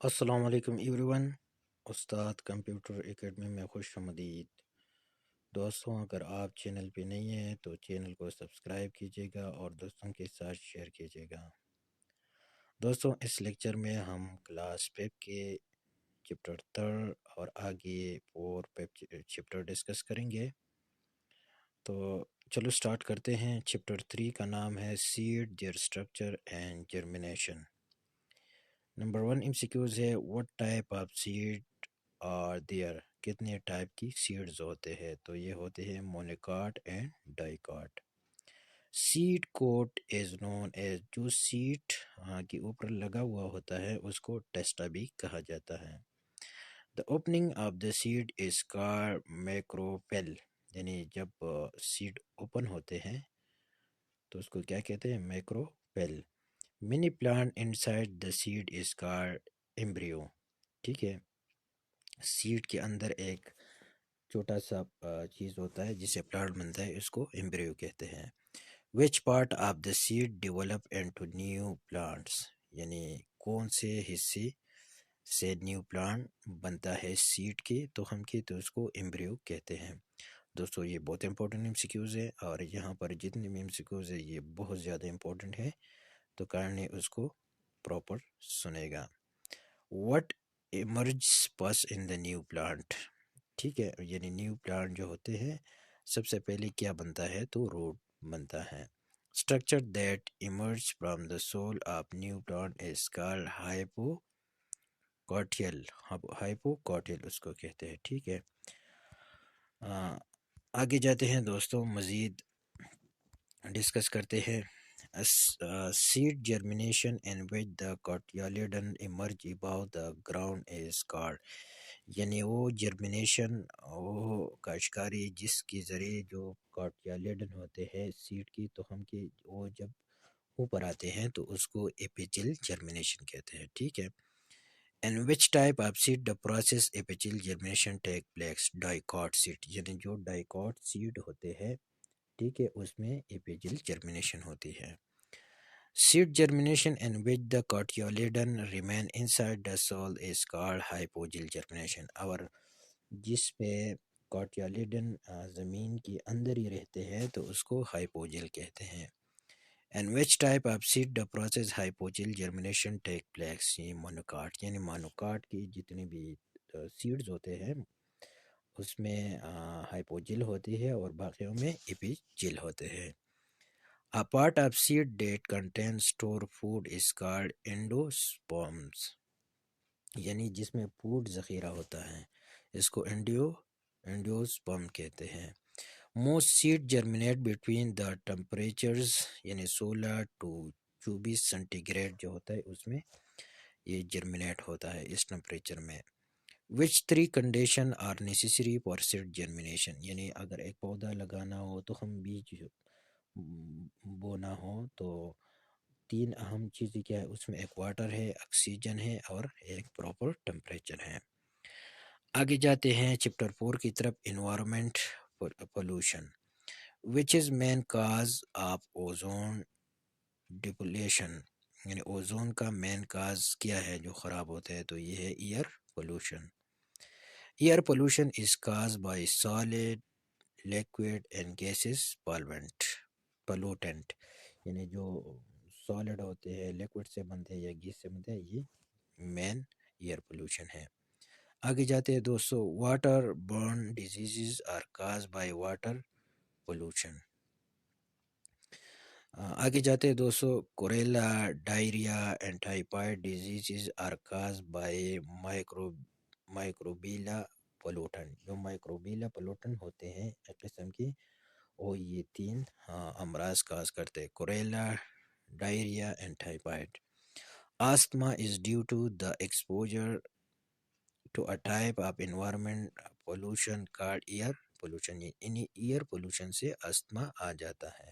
السلام علیکم every one, استاد کمپیوٹر اکیڈمی میں خوش آمدید دوستوں۔ اگر آپ چینل پہ نہیں ہیں تو چینل کو سبسکرائب کیجیے گا اور دوستوں کے ساتھ شیئر کیجیے گا۔ دوستوں، اس لیکچر میں ہم کلاس 5 کے چپٹر 3 اور آگے 4 چپٹر ڈسکس کریں گے۔ تو چلو سٹارٹ کرتے ہیں۔ چپٹر 3 کا نام ہے seed, their structure and germination. Number 1 M C Qs ہے، what type of seed are there؟ کتنے ٹائپ کی سیڈز ہوتے ہیں؟ تو یہ ہوتے ہیں monocot and dicot. Seed coat is known as, جو سیڈ کے اوپر لگا ہوا ہوتا ہے اس کو ٹیسٹا بھی کہا جاتا ہے۔ The opening of the seed is called micropyle, یعنی جب سیڈ اوپن ہوتے ہیں تو اس کو کیا کہتے ہیں؟ Micropyle. Mini plant inside the seed is called embryo, ٹھیک ہے۔ سیڈ کے اندر ایک چھوٹا سا چیز ہوتا ہے جسے پلانٹ بنتا ہے، اس کو ایمبریو کہتے ہیں۔ Which part of the seed develop into new plants, یعنی کون سے حصے سے نیو پلانٹ بنتا ہے سیڈ کے، تو ہم کہتے اس کو ایمبریو کہتے ہیں۔ دوستو یہ بہت امپورٹنٹ ایم سی کیوز ہے، اور یہاں پر جتنے بھی ایم سی کیوز ہے یہ بہت زیادہ امپورٹنٹ ہے، تو کارنے اس کو پراپر سنے گا۔ وٹ ایمرجز پس ان دا نیو پلانٹ، ٹھیک ہے، یعنی نیو پلانٹ جو ہوتے ہیں سب سے پہلے کیا بنتا ہے؟ تو روٹ بنتا ہے۔ Structure that emerge from the soil of new plant is called hypocotyl, hypocotyl اس کو کہتے ہیں، ٹھیک ہے۔ آگے جاتے ہیں دوستوں، مزید ڈسکس کرتے ہیں۔ seed germination in which the cotyledon emerge above the ground is called، یعنی وہ جرمینیشن، وہ کاشتکاری جس کے ذریعے جو کاٹیالیڈن ہوتے ہیں سیڈ کی، تو ہم کی وہ جب اوپر آتے ہیں تو اس کو ایپیچل جرمینیشن کہتے ہیں، ٹھیک ہے۔ in which type of seed the process apical germination take place؟ dicot seed، یعنی جو ڈائیکاٹ سیڈ ہوتے ہیں، ٹھیک ہے، اس میں ایپیجل جرمینیشن ہوتی ہے۔ Seed germination in which the cotyledon remain inside the soil is called hypogel germination، اور جس میں cotyledon زمین کے اندر ہی رہتے ہیں تو اس کو hypogel کہتے ہیں۔ In which type of seed the process hypogel germination take place؟ یہ مونوکاٹ، یعنی مونوکاٹ کی جتنے بھی سیڈز ہوتے ہیں اس میں ہائپوجل ہوتی ہے اور باقیوں میں ایپیجل ہوتے ہیں۔ A part of seed that contains stored food is called endosperms، یعنی جس میں فوڈ ذخیرہ ہوتا ہے اس کو انڈیوسپرم کہتے ہیں۔ Most seed germinate between the temperatures، یعنی 16 to 24 سینٹی گریڈ جو ہوتا ہے اس میں یہ جرمینیٹ ہوتا ہے، اس ٹمپریچر میں۔ Which three condition are necessary for seed germination؟ یعنی اگر ایک پودا لگانا ہو تو ہم بیج بونا ہو تو 3 اہم چیزیں کیا ہے اس میں؟ ایک واٹر ہے، آکسیجن ہے، اور ایک پراپر ٹمپریچر ہے۔ آگے جاتے ہیں چپٹر 4 کی طرف، environment pollution. Which is main cause of ozone depletion, یعنی اوزون کا مین کاز کیا ہے جو خراب ہوتا ہے؟ تو یہ ہے air pollution. Air pollution is cause by solid, liquid and gases pollutant, یعنی جو سالڈ ہوتے ہیں، لیکوڈ سے بنتے ہیں یا گیس سے بنتے ہیں، یہ مین ایئر پولوشن ہے۔ آگے جاتے ہیں دوستو، water borne diseases are cause by water pollution. آگے جاتے ہیں دوستو، cholera, diarrhoea and typhoid diseases are cause by microbial pollutant. جو مائکروبیلا پولوٹن ہوتے ہیں ایک قسم کی، وہ یہ 3 امراض کاز کرتے ہیں، cholera, diarrhoea and typhoid. Asthma is due to the exposure to a type of environment pollution called air pollution, یعنی ایئر پولوشن سے آستما آ جاتا ہے۔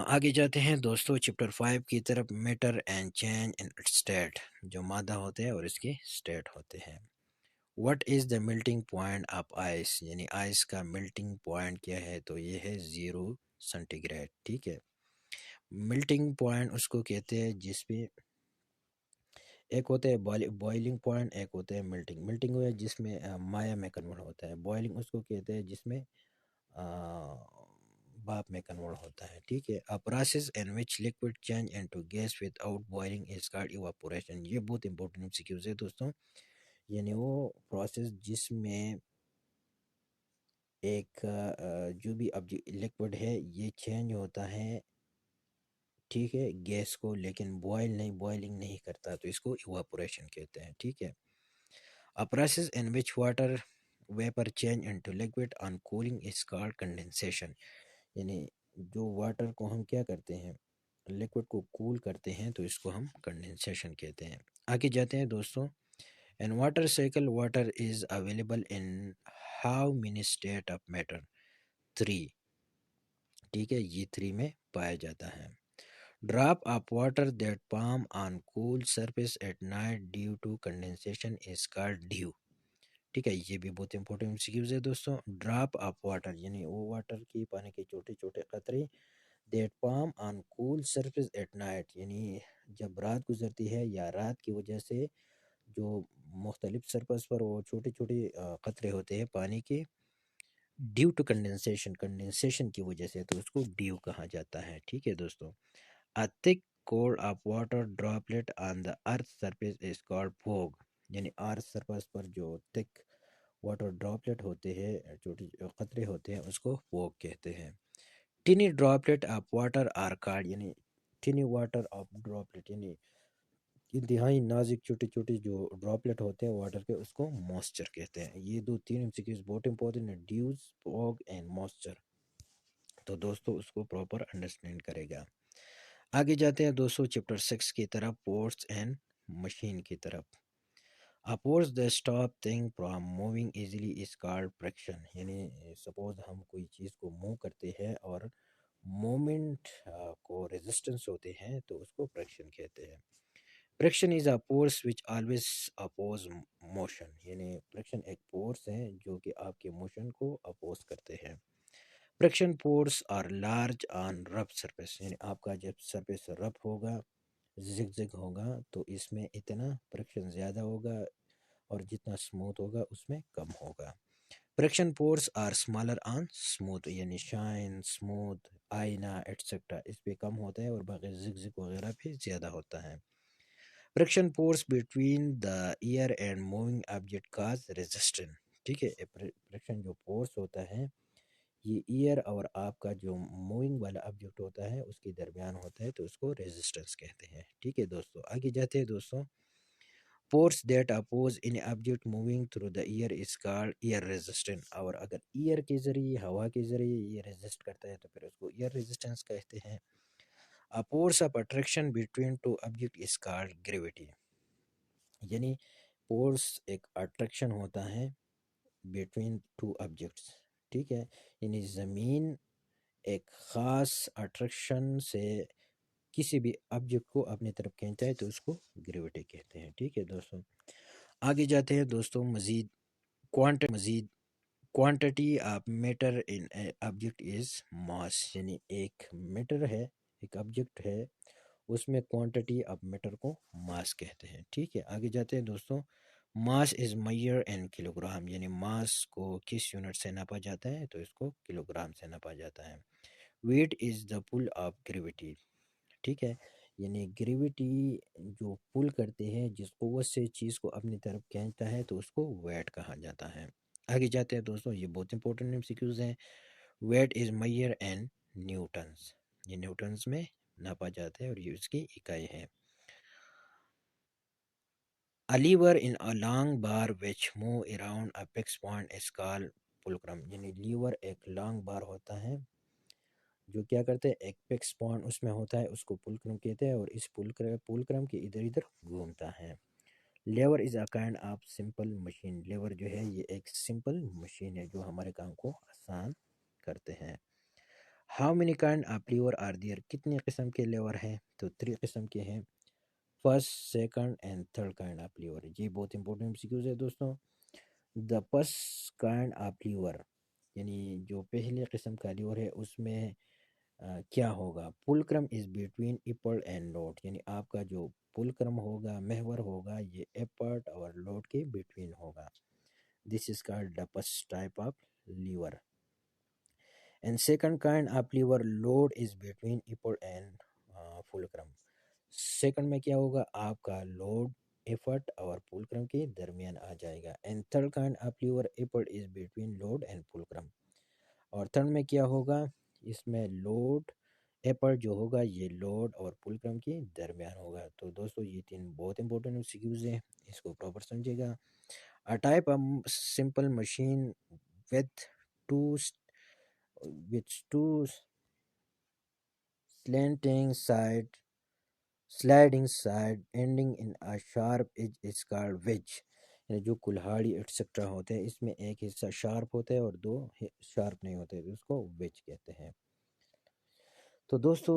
آگے جاتے ہیں دوستو چپٹر 5 کی طرف، matter and change in state, جو مادہ ہوتے ہیں اور اس کے اسٹیٹ ہوتے ہیں۔ What is the melting point of ice, یعنی آئس کا میلٹنگ پوائنٹ کیا ہے؟ تو یہ ہے 0 سینٹی گریڈ، ٹھیک ہے۔ میلٹنگ پوائنٹ اس کو کہتے ہیں جس پہ ایک ہوتا ہے بوائلنگ پوائنٹ، ایک ہوتا ہے ملٹنگ. ملٹنگ ہوا ہے جس میں مایا میں کنورٹ ہوتا ہے. بوائلنگ اس کو کہتے ہیں جس میں بھاپ میں کنورٹ ہوتا ہے. ٹھیک ہے. A process in which liquid change into gas without boiling is called evaporation. یہ بہت امپورٹنٹ سیکیوز ہے دوستوں. یعنی وہ پروسیس جس میں ایک جو بھی اب لکوڈ ہے یہ چینج ہوتا ہے، ٹھیک ہے، گیس کو، لیکن بوائلنگ نہیں کرتا، تو اس کو ایواپوریشن کہتے ہیں. ٹھیک ہے. A process in which water vapor change into liquid on cooling is called condensation. یعنی جو واٹر کو ہم کیا کرتے ہیں، لکوڈ کو کول کرتے ہیں، تو اس کو ہم کنڈنسیشن کہتے ہیں. آگے جاتے ہیں دوستوں. In water cycle, water is available in how many state of matter? 3. ٹھیک ہے، یہ 3 میں پایا جاتا ہے. Drop of water that form on cool surface at night due to condensation is called dew. ٹھیک ہے، یہ بھی بہت امپورٹنٹ سکیوز ہے دوستوں. ڈراپ آف واٹر یعنی وہ واٹر کی پانی کے چھوٹے چھوٹے قطرے that form on cool surface at night, یعنی جب رات گزرتی ہے یا رات کی وجہ سے جو مختلف سرفس پر وہ چھوٹے چھوٹے قطرے ہوتے ہیں پانی کے، ڈیو ٹو کنڈنسیشن کی وجہ سے، تو اس کو ڈیو کہا جاتا ہے. ٹھیک ہے دوستوں. A thick core of water droplet on the earth surface is called fog. یعنی ارتھ سرفس پر جو تھک واٹر ڈراپلیٹ ہوتے ہیں، چھوٹے قطرے ہوتے ہیں، اس کو فوگ کہتے ہیں. Tiny droplet of water are called, یعنی ٹینی واٹر آف ڈراپلیٹ یعنی انتہائی نازک چھوٹے چھوٹے جو ڈراپلیٹ ہوتے ہیں واٹر کے، اس کو موسچر کہتے ہیں. یہ دو تین امسیکیوز بہت امپورٹنٹ ہیں، ڈیوز، فوگ اینڈ موسچر. تو دوستو اس کو پراپر انڈرسٹینڈ کرے گا. آگے جاتے ہیں دوستو چیپٹر 6 کی طرف، فورس اینڈ مشین کی طرف. A force that stop thing from moving easily is called friction. یعنی سپوز ہم کوئی چیز کو موو کرتے ہیں اور مومنٹ کو ریزسٹنس ہوتے ہیں، تو اس کو friction کہتے ہیں. friction is a force which always oppose motion. یعنی friction ایک فورس ہے جو کہ آپ کے موشن کو اپوز کرتے ہیں. friction force are large on rough surface. یعنی آپ کا جب سرفیس رف ہوگا، زگ ہوگا، تو اس میں اتنا friction زیادہ ہوگا، اور جتنا سموتھ ہوگا اس میں کم ہوگا. friction force are smaller on smooth. یعنی شائن، سموتھ، آئینہ ایٹسٹرا اس پہ کم ہوتا ہے، اور باقی زگ وغیرہ پہ زیادہ ہوتا ہے. friction force between the air and moving object cause resistance. ٹھیک ہے. friction جو فورس ہوتا ہے یہ ایئر اور آپ کا جو موونگ والا آبجیکٹ ہوتا ہے اس کے درمیان ہوتا ہے، تو اس کو ریزسٹنس کہتے ہیں. ٹھیک ہے دوستو. آگے جاتے ہیں دوستو. force that oppose any object moving through the air is called air resistance. اور اگر ایئر کے ذریعے، ہوا کے ذریعے یہ ریزسٹ کرتا ہے، تو پھر اس کو ایئر ریزسٹنس کہتے ہیں. A force of attraction between two objects is called gravity. یعنی فورس ایک اٹریکشن ہوتا ہے بٹوین ٹو آبجیکٹس. ٹھیک ہے. یعنی زمین ایک خاص اٹریکشن سے کسی بھی آبجیکٹ کو اپنی طرف کھینچتا ہے، تو اس کو گریویٹی کہتے ہیں. ٹھیک ہے دوستوں. آگے جاتے ہیں دوستوں. مزید quantity of matter in object is mass. یعنی ایک میٹر ہے، ایک آبجیکٹ ہے، اس میں کوانٹٹی آف میٹر کو ماس کہتے ہیں. ٹھیک ہے. آگے جاتے ہیں دوستوں. ماس از میئر ان کلو گرام. یعنی ماس کو کس یونٹ سے ناپا جاتا ہے، تو اس کو کلو گرام سے ناپا جاتا ہے. Weight is the pull of gravity. ٹھیک ہے. یعنی گریویٹی جو پل کرتے ہیں، جس قوت سے چیز کو اپنی طرف کھینچتا ہے، تو اس کو ویٹ کہا جاتا ہے. آگے جاتے ہیں دوستوں. یہ بہت امپورٹنٹ MCQs ہیں. ویٹ از میئر ان نیوٹنز. یہ نیوٹنز میں ناپا جاتا ہے، اور یہ اس کی اکائی ہے. A lever in a long bar which move around a fixed point is called fulcrum. یعنی لیور ایک لانگ بار ہوتا ہے جو کیا کرتے ہیں، ایک فکس پوائنٹ اس میں ہوتا ہے، اس کو پولکرم کہتے ہیں، اور اس پولکرم کے ادھر ادھر گھومتا ہے. Lever is a kind of simple machine. Lever جو ہے یہ ایک سمپل مشین ہے جو ہمارے کام کو آسان کرتے ہیں. How many kind of lever are there. کتنے قسم کے لیور ہیں، تو 3 قسم کے ہیں. First, second and third kind of lever. یہ بہت امپورٹنٹ MCQs ہے دوستوں. The first kind of lever یعنی جو پہلی قسم کا لیور ہے، اس میں کیا ہوگا. Fulcrum is between apple and note. یعنی آپ کا جو پلکرم ہوگا، محور ہوگا، یہ اپرٹ اور لوڈ کے بٹوین ہوگا. This is called the first type of lever. And second kind of lever load is between upper and fulcrum. Second میں کیا ہوگا، آپ کا لوڈ ایفرٹ اور پولکرم کے درمیان آ جائے گا. And third kind of lever effort is between load and fulcrum. اور تھرڈ میں کیا ہوگا، اس میں لوڈ ایفرٹ جو ہوگا یہ لوڈ اور پولکرم کے درمیان ہوگا. تو دوستو یہ تین بہت امپورٹنٹ سیکیوز ہیں، اس کو پراپر سمجھے گا. A type of simple machine with two with two slanting side sliding side ending in a sharp edge is called wedge. یعنی جو کلہاڑی ایٹسٹرا ہوتے ہیں اس میں ایک حصہ شارپ ہوتا ہے اور دو شارپ نہیں ہوتے، اس کو ویج کہتے ہیں. تو دوستو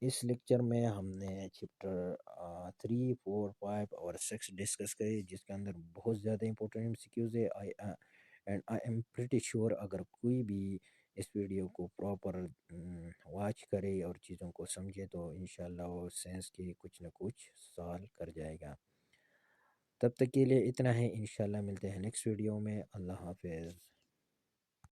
اس لیکچر میں ہم نے چپٹر 3 4 5 اور 6 ڈسکس کرے، جس کے اندر بہت زیادہ امپورٹنٹ سیکیوز ہے. And I am pretty sure اگر کوئی بھی اس ویڈیو کو پراپر واچ کرے اور چیزوں کو سمجھے تو انشاءاللہ وہ سائنس کی کچھ نہ کچھ سوال کر جائے گا. تب تک کے لیے اتنا ہے، انشاءاللہ ملتے ہیں نیکسٹ ویڈیو میں. اللہ حافظ.